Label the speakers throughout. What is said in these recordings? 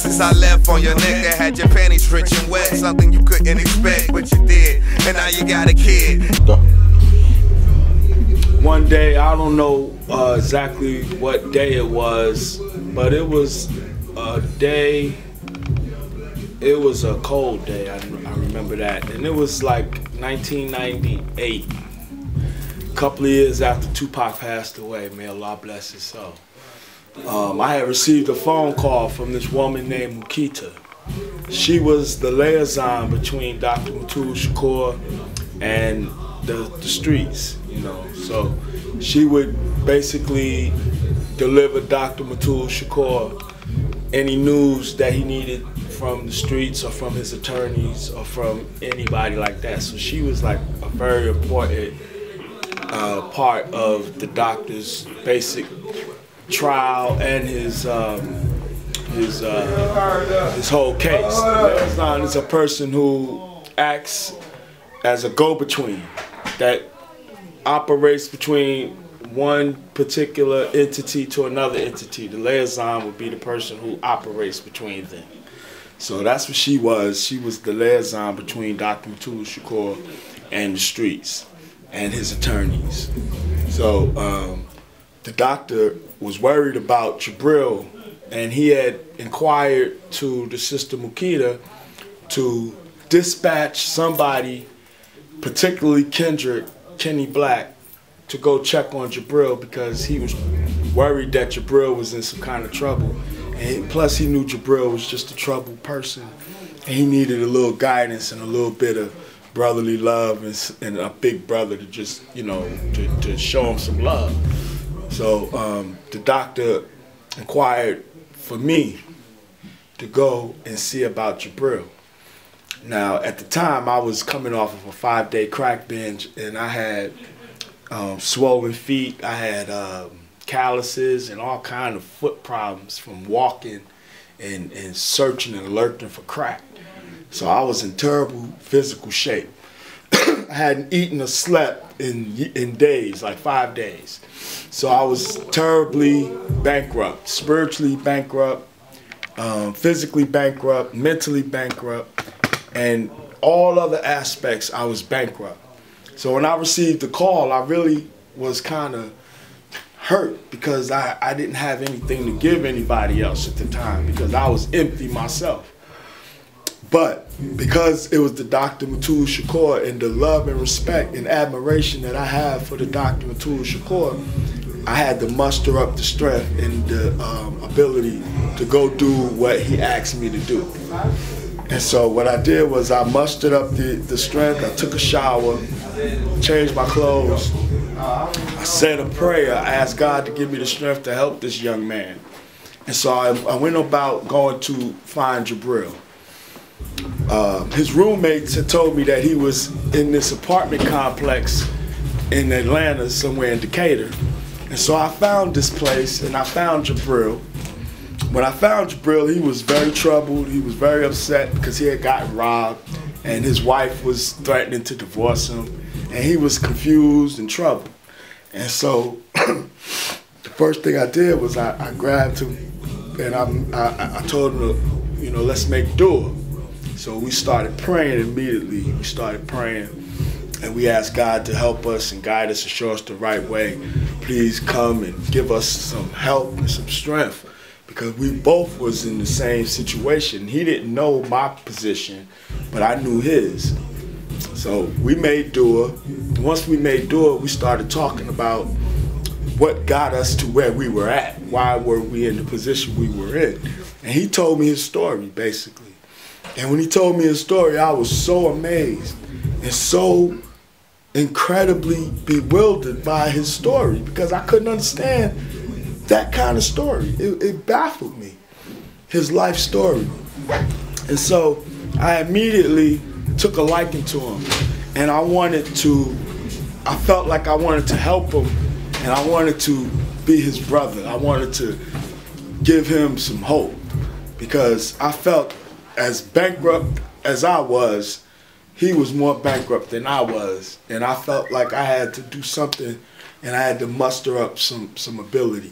Speaker 1: since I left on your nigga. Had your panties rich and wet, something you couldn't expect, but you did. And now you got a kid.
Speaker 2: One day, I don't know exactly what day it was, but it was a day, it was a cold day, I remember that. And it was like 1998, a couple of years after Tupac passed away, may Allah bless his soul. I had received a phone call from this woman named Mukita. She was the liaison between Dr. Matul Shakur and the streets, you know. So she would basically deliver Dr. Matul Shakur any news that he needed from the streets or from his attorneys or from anybody like that. So she was like a very important part of the doctor's basic trial and his whole case. Liaison is a person who acts as a go-between that operates between one particular entity to another entity. The liaison would be the person who operates between them. So that's what she was. She was the liaison between Dr. Matul Shakur and the streets and his attorneys. So the doctor was worried about Jabril, and he had inquired to the sister Mukita to dispatch somebody, particularly Kenny Black, to go check on Jabril because he was worried that Jabril was in some kind of trouble. And plus he knew Jabril was just a troubled person and he needed a little guidance and a little bit of brotherly love and a big brother to just, you know, to show him some love. So the doctor inquired for me to go and see about Jabril. Now, at the time, I was coming off of a 5-day crack binge, and I had swollen feet. I had calluses and all kind of foot problems from walking and searching and lurking for crack. So I was in terrible physical shape. I hadn't eaten or slept in days, like 5 days. So I was terribly bankrupt, spiritually bankrupt, physically bankrupt, mentally bankrupt, and all other aspects I was bankrupt. So when I received the call, I really was kind of hurt because I didn't have anything to give anybody else at the time because I was empty myself. But because it was the Dr. Matul Shakur and the love and respect and admiration that I have for the Dr. Matul Shakur, I had to muster up the strength and the ability to go do what he asked me to do. And so what I did was I mustered up the strength, I took a shower, changed my clothes, I said a prayer, I asked God to give me the strength to help this young man. And so I went about going to find Jabril. His roommates had told me that he was in this apartment complex in Atlanta, somewhere in Decatur. And so I found this place and I found Jabril. When I found Jabril, he was very troubled. He was very upset because he had gotten robbed and his wife was threatening to divorce him. And he was confused and troubled. And so the first thing I did was I grabbed him and I told him, you know, let's make dua. So we started praying immediately. We started praying and we asked God to help us and guide us and show us the right way. Please come and give us some help and some strength, because we both was in the same situation. He didn't know my position, but I knew his. So we made dua. Once we made dua, we started talking about what got us to where we were at. Why were we in the position we were in? And he told me his story, basically. And when he told me his story, I was so amazed and so incredibly bewildered by his story because I couldn't understand that kind of story. It baffled me, his life story. And so I immediately took a liking to him, and I felt like I wanted to help him, and I wanted to be his brother. I wanted to give him some hope because I felt as bankrupt as I was, he was more bankrupt than I was, and I felt like I had to do something and I had to muster up some ability.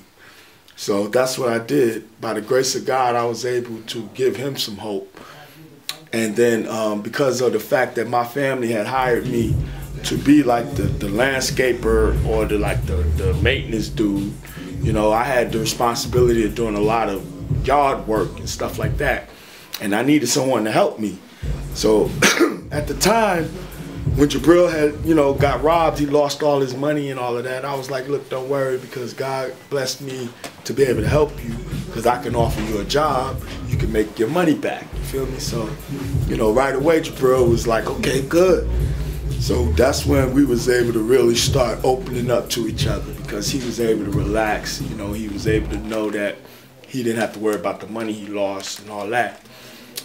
Speaker 2: So that's what I did. By the grace of God, I was able to give him some hope. And then because of the fact that my family had hired me to be like the landscaper or the maintenance dude, you know, I had the responsibility of doing a lot of yard work and stuff like that. And I needed someone to help me. So at the time, when Jabril had, you know, got robbed, he lost all his money and all of that. I was like, look, don't worry, because God blessed me to be able to help you, because I can offer you a job. You can make your money back. You feel me? So, you know, right away, Jabril was like, okay, good. So that's when we was able to really start opening up to each other, because he was able to relax. You know, he was able to know that he didn't have to worry about the money he lost and all that.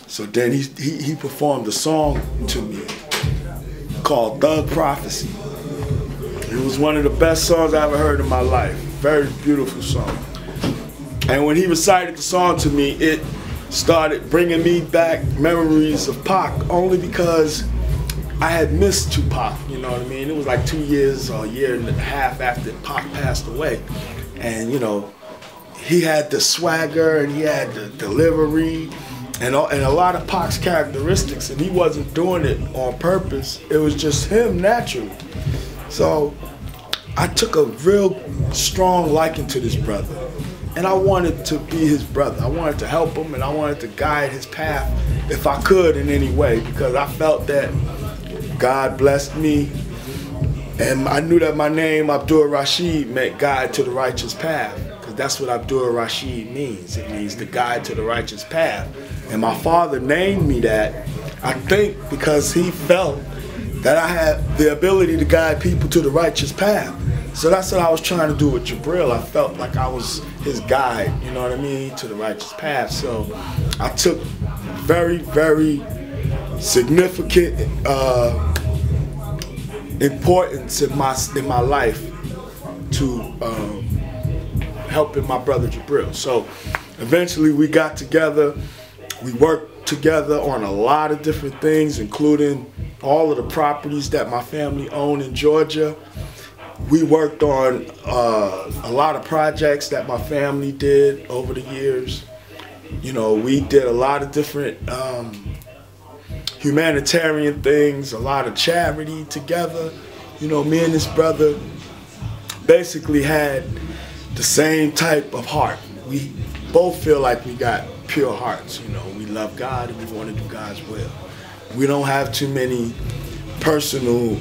Speaker 2: So then he performed a song to me called Thug Prophecy. It was one of the best songs I ever heard in my life. Very beautiful song. And when he recited the song to me, it started bringing me back memories of Pac, only because I had missed Tupac, you know what I mean? It was like 2 years or a year and a half after Pac passed away. And, you know, he had the swagger and he had the delivery and a lot of Pac's characteristics, and he wasn't doing it on purpose. It was just him naturally. So I took a real strong liking to this brother, and I wanted to be his brother. I wanted to help him, and I wanted to guide his path if I could in any way, because I felt that God blessed me, and I knew that my name, Abdul Rashid, meant guide to the righteous path, because that's what Abdul Rashid means. It means the guide to the righteous path. And my father named me that, I think, because he felt that I had the ability to guide people to the righteous path. So that's what I was trying to do with Jabril. I felt like I was his guide, you know what I mean, to the righteous path. So I took very, very significant importance in my life to helping my brother Jabril. So eventually we got together. We worked together on a lot of different things, including all of the properties that my family owned in Georgia. We worked on a lot of projects that my family did over the years. You know, we did a lot of different humanitarian things, a lot of charity together. You know, me and this brother basically had the same type of heart. We both feel like we got pure hearts. You know, we love God and we want to do God's will. We don't have too many personal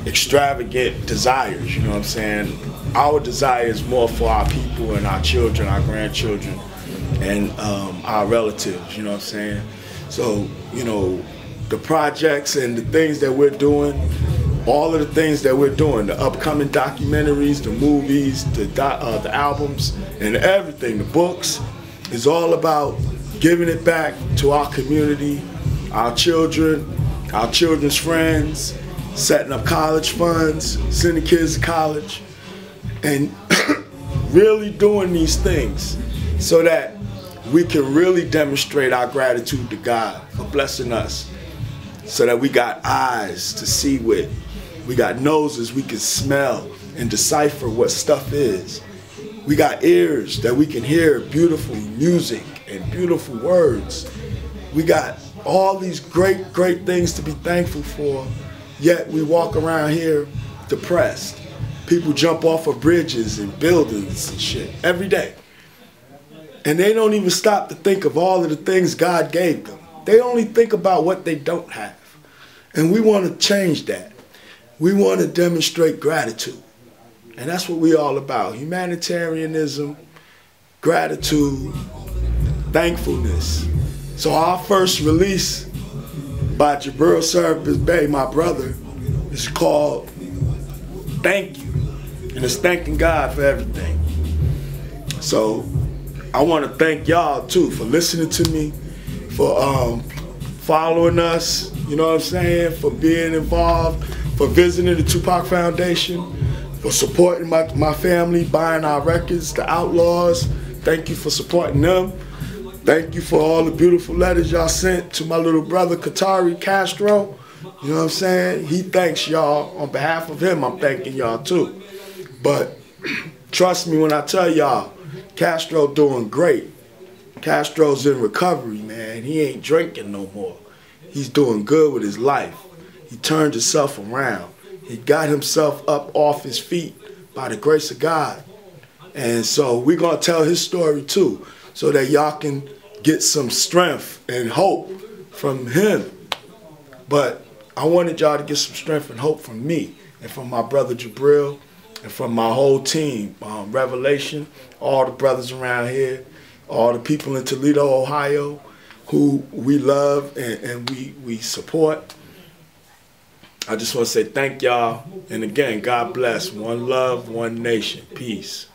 Speaker 2: extravagant desires, you know what I'm saying? Our desire is more for our people and our children, our grandchildren, and our relatives, you know what I'm saying? So, you know, the projects and the things that we're doing, all of the things that we're doing, the upcoming documentaries, the movies, the albums, and everything, the books, is all about giving it back to our community, our children, our children's friends, setting up college funds, sending kids to college, and really doing these things so that we can really demonstrate our gratitude to God for blessing us, so that we got eyes to see with, we got noses we can smell and decipher what stuff is. We got ears that we can hear beautiful music and beautiful words. We got all these great, great things to be thankful for, yet we walk around here depressed. People jump off of bridges and buildings and shit every day. And they don't even stop to think of all of the things God gave them. They only think about what they don't have. And we want to change that. We want to demonstrate gratitude. And that's what we're all about. Humanitarianism, gratitude, thankfulness. So our first release by Jabril Service Bay, my brother, is called Thank You. And it's thanking God for everything. So I want to thank y'all too for listening to me, for following us, you know what I'm saying, for being involved, for visiting the Tupac Foundation, for supporting my family, buying our records, The Outlaws. Thank you for supporting them. Thank you for all the beautiful letters y'all sent to my little brother, Qatari Castro. You know what I'm saying? He thanks y'all. On behalf of him, I'm thanking y'all too. But trust me when I tell y'all, Castro doing great. Castro's in recovery, man. He ain't drinking no more. He's doing good with his life. He turned himself around. He got himself up off his feet by the grace of God. And so we're going to tell his story too, so that y'all can get some strength and hope from him. But I wanted y'all to get some strength and hope from me and from my brother Jabril and from my whole team, Revelation, all the brothers around here, all the people in Toledo, Ohio, who we love and we support. I just want to say thank y'all. And again, God bless. One love, one nation. Peace.